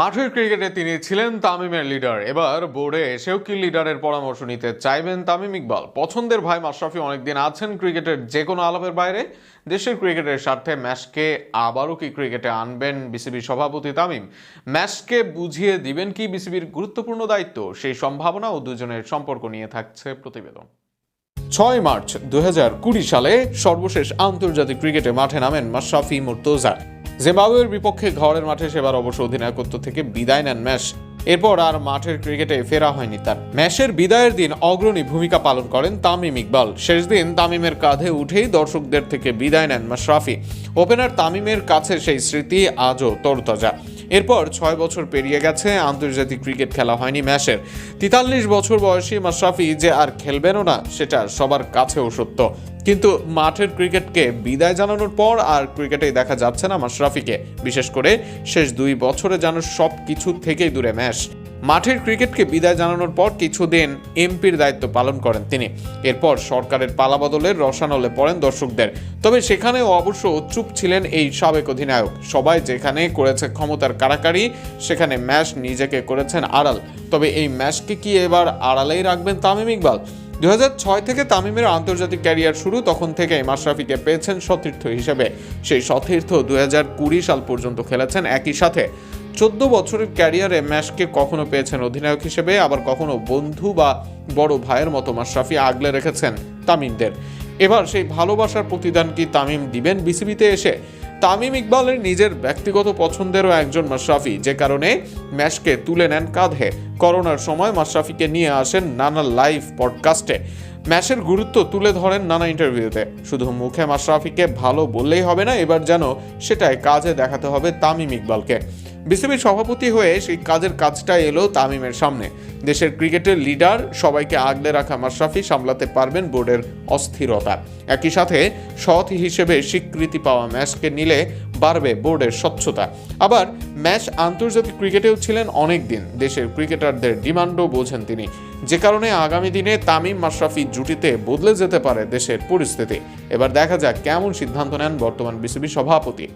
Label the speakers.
Speaker 1: মাঠের ক্রিকেটে তিনি ছিলেন তামিমের লিডার। এবার বোর্ডে এসেও কি লিডারের পরামর্শ নিতে চাইবেন তামিম ইকবাল? পছন্দের ভাই মাশরাফি অনেকদিন আছেন ক্রিকেটের যে কোনো আলাপের বাইরে। দেশের ক্রিকেটের স্বার্থে ম্যাচকে আবারও কি ক্রিকেটে আনবেন বিসিবি সভাপতি তামিম? ম্যাচকে বুঝিয়ে দিবেন কি বিসিবির গুরুত্বপূর্ণ দায়িত্ব? সেই সম্ভাবনা ও দুজনের সম্পর্ক নিয়ে থাকছে প্রতিবেদন। 6 মার্চ 2020 সালে সর্বশেষ আন্তর্জাতিক ক্রিকেটে মাঠে নামেন মাশরাফি মুর্তজা। জিম্বাবুয়ের বিপক্ষে ঘরের মাঠে সেবার অবশ্য অধিনায়কত্ব থেকে বিদায় নেন ম্যাচ। এরপর আর মাঠের ক্রিকেটে ফেরা হয়নি তার। ম্যাচের বিদায়ের দিন অগ্রণী ভূমিকা পালন করেন তামিম ইকবাল। শেষ দিন তামিমের কাঁধে উঠেই দর্শকদের থেকে বিদায় নেন মাশরাফি। ওপেনার তামিমের কাছে সেই স্মৃতি আজও তরতাজা। এরপর 6 বছর পেরিয়ে গেছে, আন্তর্জাতিক ক্রিকেট খেলা হয়নি ম্যাচের। 43 বছর বয়সী মাশরাফি যে আর খেলবেনও না সেটা সবার কাছেও সত্য। কিন্তু মাঠের ক্রিকেটকে বিদায় জানানোর পর আর ক্রিকেটে দেখা যাচ্ছে না মাশরাফিকে। বিশেষ করে শেষ 2 বছরে যেন সব কিছু থেকেই দূরে ম্যাচ। মাঠের ক্রিকেটকে বিদায় জানানোর পর কিছুদিন এমপির দায়িত্ব পালন করেন তিনি। এরপর সরকারের পালাবদলের রসানলে পড়েন দর্শকদের। তবে সেখানেও অবশ্য চুপ ছিলেন এই সাবেক অধিনায়ক। সবাই যেখানে করেছে ক্ষমতার কাড়াকাড়ি, সেখানে ম্যাচ নিজেকে করেছেন আড়াল। তবে এই ম্যাচকে কি এবার আড়ালেই রাখবেন তামিম ইকবাল? 2006 থেকে তামিমের আন্তর্জাতিক ক্যারিয়ার শুরু। তখন থেকে মাশরাফিকে পেয়েছেন সতীর্থ হিসেবে। সেই সতীর্থ 2020 সাল পর্যন্ত খেলেছেন একই সাথে। 14 বছরের ক্যারিয়ারে ম্যাচকে কখনো পেয়েছেন অধিনায়ক হিসেবে, আবার কখনো বন্ধু বা বড় ভাইয়ের মতো মাশরাফি আগলে রেখেছেন তামিমদের। এবার সেই ভালোবাসার প্রতিদান কি তামিম দিবেন বিসিবিতে এসে? তামিম ইকবালের নিজের ব্যক্তিগত পছন্দেরও একজন মাশরাফি, যে কারণে ম্যাচকে তুলে নেন কাঁধে। করোনার সময় মাশরাফিকে নিয়ে আসেন নানা লাইভ পডকাস্টে। ম্যাচের গুরুত্ব তুলে ধরেন নানা ইন্টারভিউতে। শুধু মুখে মাশরাফিকে ভালো বললেই হবে না, এবার যেন সেটাই কাজে দেখাতে হবে তামিম ইকবালকে। বিসিবির সভাপতি হয়ে সেই কাজটা এলো তামিমের সামনে। দেশের ক্রিকেটের লিডার, সবাইকে আগলে রাখা মাশরাফি সামলাতে পারবেন বোর্ডের অস্থিরতা। একই সাথে সৎ হিসেবে স্বীকৃতি পাওয়া ম্যাচকে নিলে বাড়বে বোর্ডের স্বচ্ছতা। আবার ম্যাচ আন্তর্জাতিক ক্রিকেটেও ছিলেন অনেক দিন। দেশের ক্রিকেটারদের ডিমান্ডও বোঝেন তিনি, যে কারণে আগামী দিনে তামিম মাশরাফি জুটিতে বদলে যেতে পারে দেশের পরিস্থিতি। এবার দেখা যাক কেমন সিদ্ধান্ত নেন বর্তমান বিসিবি সভাপতি।